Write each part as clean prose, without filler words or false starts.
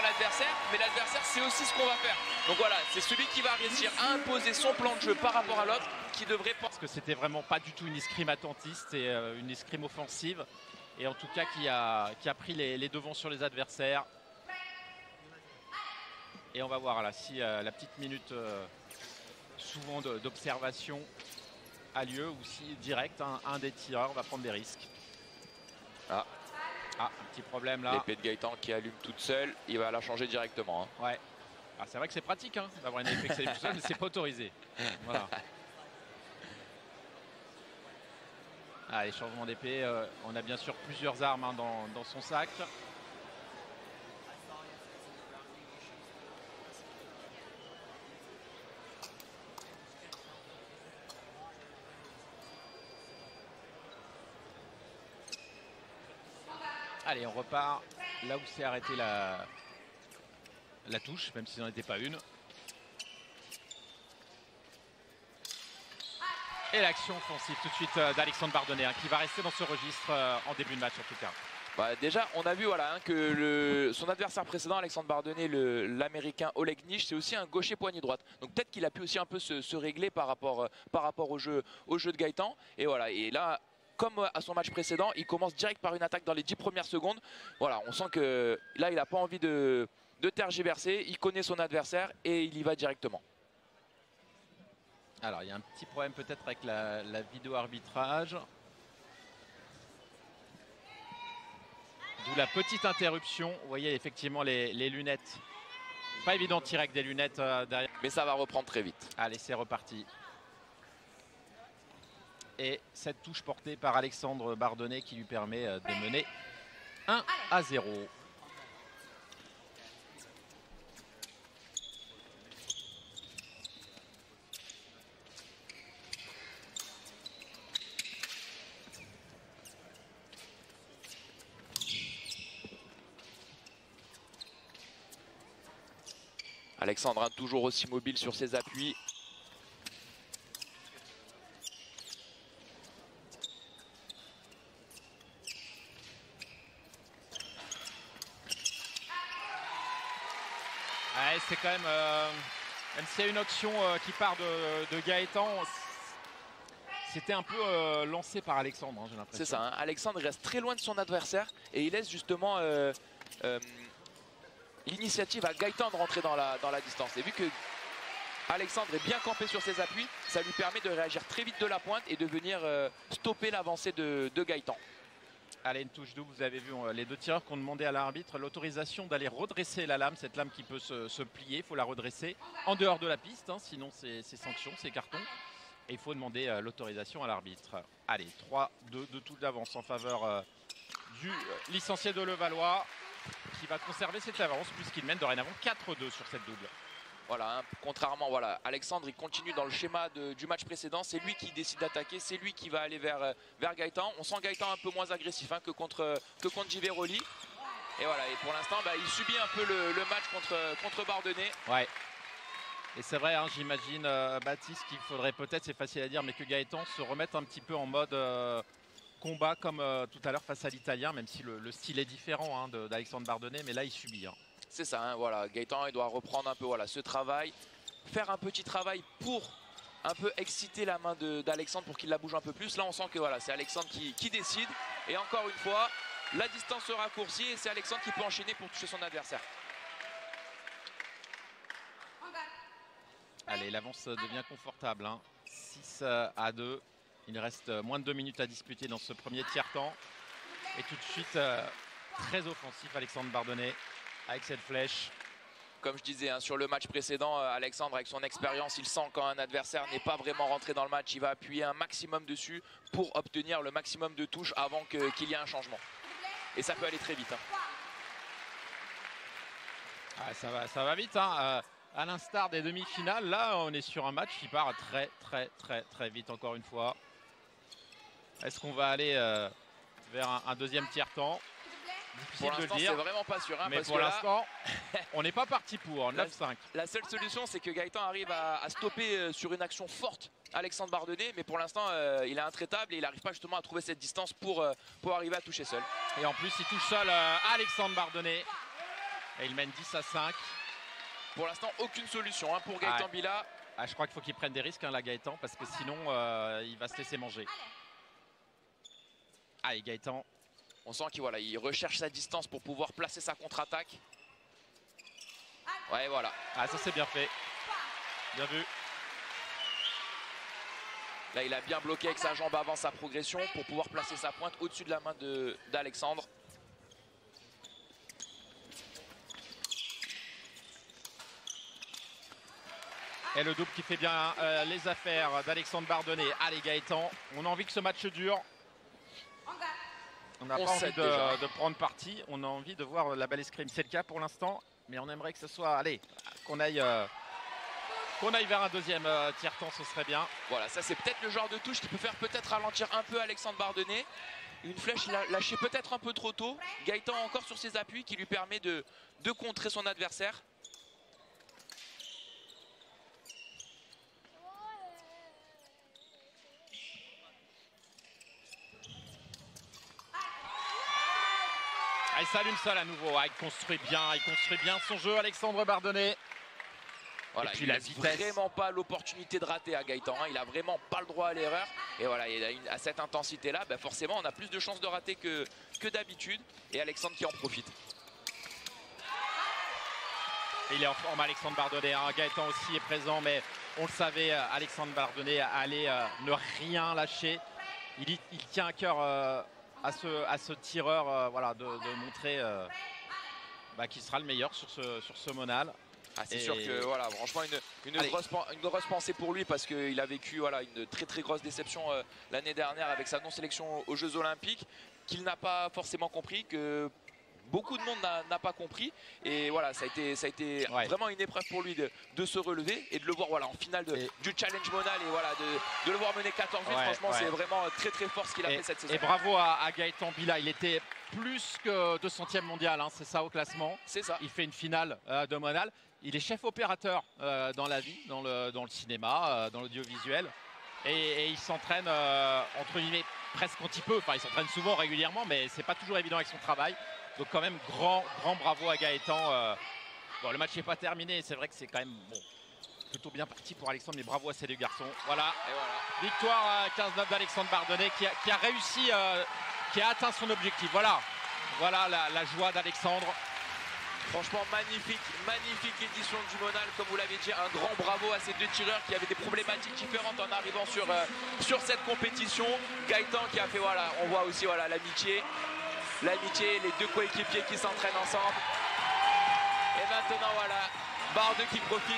l'adversaire, mais l'adversaire c'est aussi ce qu'on va faire. Donc voilà, c'est celui qui va réussir à imposer son plan de jeu par rapport à l'autre qui devrait... Parce que c'était vraiment pas du tout une escrime attentiste et une escrime offensive. Et en tout cas qui a pris les devants sur les adversaires. Et on va voir là si la petite minute souvent d'observation a lieu ou si direct un des tireurs va prendre des risques. Ah, un petit problème là. L'épée de Gaëtan qui allume toute seule, il va la changer directement. Hein. Ouais. Ah, c'est vrai que c'est pratique hein, d'avoir une épée qui s'allume toute seule, mais c'est pas autorisé. Voilà. Allez, changement d'épée. On a bien sûr plusieurs armes hein, dans son sac. Allez, on repart là où s'est arrêtée la touche, même si n'en était pas une. Et l'action offensive tout de suite d'Alexandre Bardonnay hein, qui va rester dans ce registre en début de match en tout cas. Bah déjà, on a vu voilà, hein, que son adversaire précédent, Alexandre Bardonnay, l'américain Oleg Nish, c'est aussi un gaucher poignée droite. Donc peut-être qu'il a pu aussi un peu se régler par rapport au jeu de Gaëtan. Et voilà, et là, comme à son match précédent, il commence direct par une attaque dans les 10 premières secondes. Voilà, on sent que là, il n'a pas envie de tergiverser. Il connaît son adversaire et il y va directement. Alors, il y a un petit problème peut-être avec la vidéo arbitrage. D'où la petite interruption. Vous voyez effectivement les lunettes. Pas évident de tirer avec des lunettes derrière. Mais ça va reprendre très vite. Allez, c'est reparti. Et cette touche portée par Alexandre Bardonnay qui lui permet de mener 1-0. Alexandre, hein, toujours aussi mobile sur ses appuis. Ouais, c'est quand même, même s'il y a une option qui part de Gaëtan, c'était un peu lancé par Alexandre, hein, j'ai l'impression. C'est ça, hein. Alexandre reste très loin de son adversaire et il laisse justement l'initiative à Gaëtan de rentrer dans la distance. Et vu que Alexandre est bien campé sur ses appuis, ça lui permet de réagir très vite de la pointe et de venir stopper l'avancée de Gaëtan. Allez, une touche double, vous avez vu les deux tireurs qui ont demandé à l'arbitre l'autorisation d'aller redresser la lame, cette lame qui peut se plier, il faut la redresser en dehors de la piste, hein, sinon c'est sanction, c'est carton. Et il faut demander l'autorisation à l'arbitre. Allez, 3-2 de toute d'avance en faveur du licencié de Levallois qui va conserver cette avance puisqu'il mène dorénavant 4-2 sur cette double. Voilà, hein, contrairement, voilà, Alexandre il continue dans le schéma du match précédent, c'est lui qui décide d'attaquer, c'est lui qui va aller vers Gaëtan. On sent Gaëtan un peu moins agressif hein, que contre Giveroli. Et voilà, et pour l'instant bah, il subit un peu le match contre Bardonnay. Ouais. Et c'est vrai, hein, j'imagine Baptiste qu'il faudrait peut-être, c'est facile à dire, mais que Gaëtan se remette un petit peu en mode combat comme tout à l'heure face à l'Italien, même si le style est différent hein, d'Alexandre Bardonnay, mais là il subit. Hein. C'est ça, hein, voilà. Gaëtan il doit reprendre un peu voilà, ce travail, faire un petit travail pour un peu exciter la main d'Alexandre pour qu'il la bouge un peu plus. Là on sent que voilà, c'est Alexandre qui décide. Et encore une fois, la distance se raccourcit et c'est Alexandre qui peut enchaîner pour toucher son adversaire. Allez, l'avance devient confortable. Hein. 6-2. Il reste moins de 2 minutes à disputer dans ce premier tiers-temps. Et tout de suite, très offensif Alexandre Bardonnay avec cette flèche. Comme je disais, hein, sur le match précédent, Alexandre, avec son expérience, il sent quand un adversaire n'est pas vraiment rentré dans le match. Il va appuyer un maximum dessus pour obtenir le maximum de touches avant qu'il y ait un changement. Et ça peut aller très vite. Hein. Ah, ça va vite. Hein. À l'instar des demi-finales, là, on est sur un match qui part très vite encore une fois. Est-ce qu'on va aller vers un deuxième tiers-temps? Difficile pour de le l'instant, dire. c'est vraiment pas sûr. Hein, mais parce pour que l'instant, on n'est pas parti pour 9-5. La seule solution, c'est que Gaëtan arrive à stopper sur une action forte Alexandre Bardonnay. Mais pour l'instant, il est intraitable et il n'arrive pas justement à trouver cette distance pour arriver à toucher seul. Et en plus, il touche seul Alexandre Bardonnay. Et il mène 10-5. Pour l'instant, aucune solution hein, pour Gaëtan Bila. Ah, je crois qu'il faut qu'il prenne des risques, hein, là, Gaëtan, parce que sinon, il va se laisser manger. Allez, Gaëtan. On sent qu'il il recherche sa distance pour pouvoir placer sa contre-attaque. Ouais, voilà. Ah, ça, c'est bien fait. Bien vu. Là, il a bien bloqué avec sa jambe avant sa progression pour pouvoir placer sa pointe au-dessus de la main d'Alexandre. Et le double qui fait bien les affaires d'Alexandre Bardonnay. Allez, Gaëtan, on a envie que ce match dure. On n'a pas envie de prendre parti. On a envie de voir la belle escrime. C'est le cas pour l'instant. Mais on aimerait que ce soit... Allez, qu'on aille vers un deuxième tiers-temps, ce serait bien. Voilà, ça c'est peut-être le genre de touche qui peut faire peut-être ralentir un peu Alexandre Bardonnay. Une flèche, il a lâché peut-être un peu trop tôt. Gaëtan encore sur ses appuis qui lui permet de contrer son adversaire. Ah, il s'allume seul à nouveau. Ah, il construit bien son jeu, Alexandre Bardonnay. Voilà, et puis il n'a vraiment pas l'opportunité de rater à Gaëtan. Hein. Il n'a vraiment pas le droit à l'erreur. Et voilà, à cette intensité-là, bah forcément, on a plus de chances de rater que d'habitude. Et Alexandre qui en profite. Et il est en forme, Alexandre Bardonnay. Hein. Gaëtan aussi est présent, mais on le savait, Alexandre Bardonnay allait ne rien lâcher. Il tient à cœur à ce tireur voilà, de montrer qu'il sera le meilleur sur ce monal. Ah, c'est sûr que voilà, franchement une grosse pensée pour lui parce qu'il a vécu voilà, une très grosse déception l'année dernière avec sa non-sélection aux Jeux Olympiques, qu'il n'a pas forcément compris, que beaucoup de monde n'a pas compris. Et voilà, ça a été vraiment une épreuve pour lui de se relever et de le voir voilà, en finale du Challenge Monal et voilà, de le voir mener 14-8. Franchement, c'est vraiment très fort ce qu'il a fait cette saison. Et bravo à Gaëtan Bila, il était plus que 200e mondial, hein, c'est ça au classement. C'est ça. Il fait une finale de Monal. Il est chef opérateur dans la vie, dans le cinéma, dans l'audiovisuel. Et il s'entraîne, entre guillemets, presque quand il peut. Enfin, il s'entraîne souvent, régulièrement, mais c'est pas toujours évident avec son travail. Donc quand même, grand bravo à Gaëtan. Bon, le match n'est pas terminé. C'est vrai que c'est quand même plutôt bien parti pour Alexandre, mais bravo à ces deux garçons. Voilà. Et voilà. Victoire 15-9 d'Alexandre Bardonnay qui a réussi, qui a atteint son objectif. Voilà la joie d'Alexandre. Franchement, magnifique édition du Monal, comme vous l'avez dit. Un grand bravo à ces deux tireurs qui avaient des problématiques différentes en arrivant sur cette compétition. Gaëtan qui a fait, voilà, on voit aussi voilà, l'amitié, les deux coéquipiers qui s'entraînent ensemble. Et maintenant, voilà, Bardeux qui profite,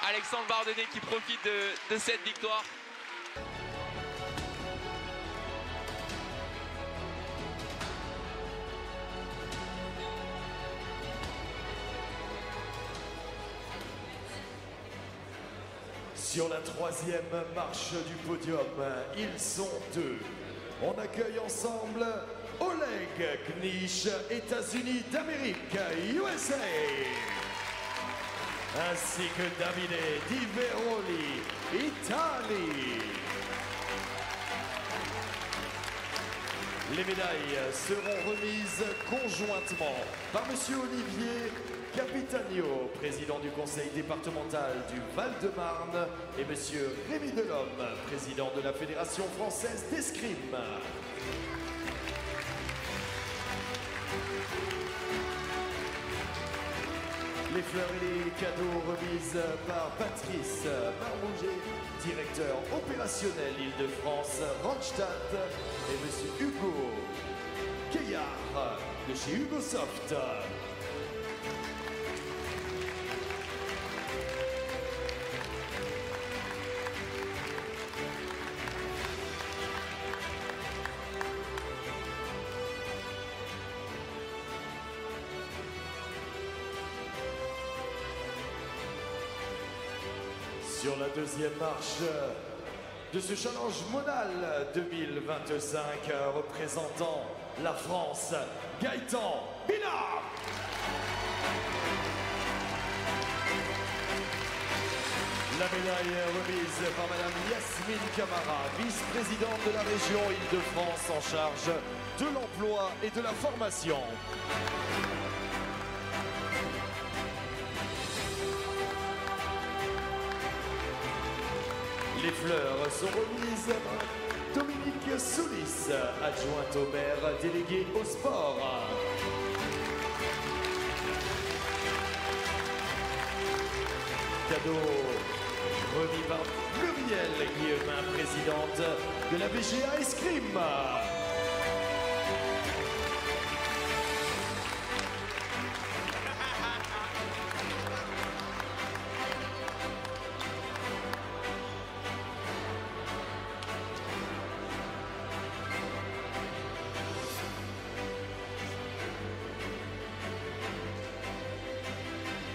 Alexandre Bardonnay qui profite de cette victoire. Sur la troisième marche du podium, ils sont deux. On accueille ensemble Oleg Knish, États-Unis d'Amérique, USA. Ainsi que Davide Di Veroli, Italie. Les médailles seront remises conjointement par M. Olivier Capitagno, président du conseil départemental du Val-de-Marne, et M. Rémi Delhomme, président de la Fédération française d'escrime. Les fleurs et les cadeaux remises par Patrice Marmouget, directeur opérationnel Île-de-France Randstad, et M. Hugo Keillard de chez Hugo Soft. Sur la deuxième marche de ce challenge Monal 2025, représentant la France, Gaëtan Bila. La médaille remise par Madame Yasmine Camara, vice-présidente de la région Île-de-France en charge de l'emploi et de la formation. Les fleurs sont remises par Dominique Soulis, adjointe au maire délégué au sport. Cadeau remis par Muriel Guillemin, présidente de la VGA Escrime.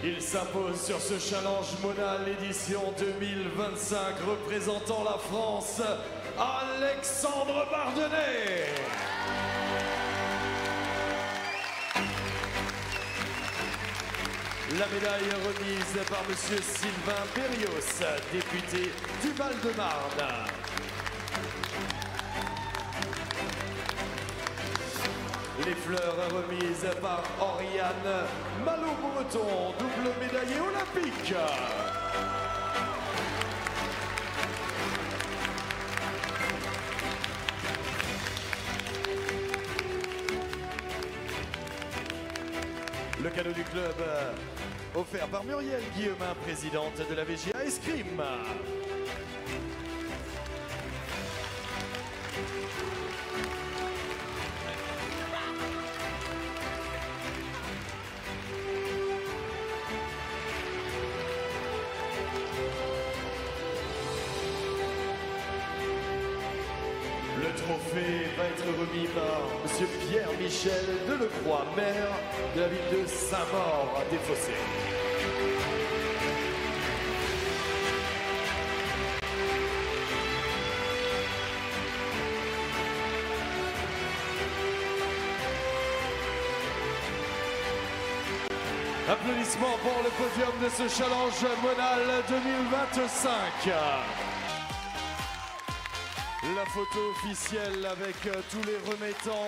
Il s'impose sur ce challenge Mona l'édition 2025 représentant la France, Alexandre Bardenay. La médaille remise par monsieur Sylvain Berrios, député du Val-de-Marne. Les fleurs remises par Oriane Malo-Breton, double médaillé olympique. Le cadeau du club offert par Muriel Guillemin, présidente de la VGA Escrime. Le trophée va être remis par M. Pierre-Michel Delecroix, maire de la ville de Saint-Maur-des-Fossés. Applaudissements pour le podium de ce challenge Monal 2025. La photo officielle avec tous les remettants